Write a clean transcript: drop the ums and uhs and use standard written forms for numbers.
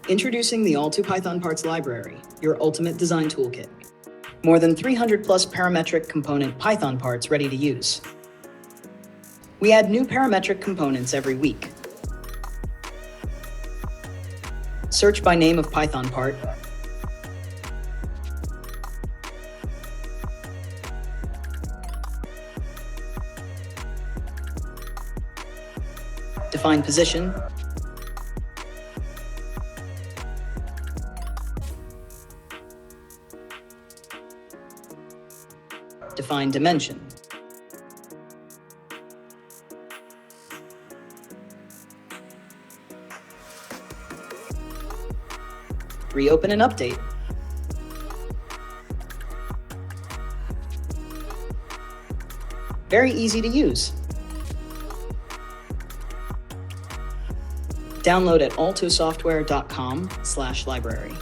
Introducing the ALLTO PythonParts Library, your ultimate design toolkit. More than 300 plus parametric component Python parts ready to use. We add new parametric components every week. Search by name of Python part. Define position. Define dimension. Reopen and update. Very easy to use. Download at alltosoftware.com/library.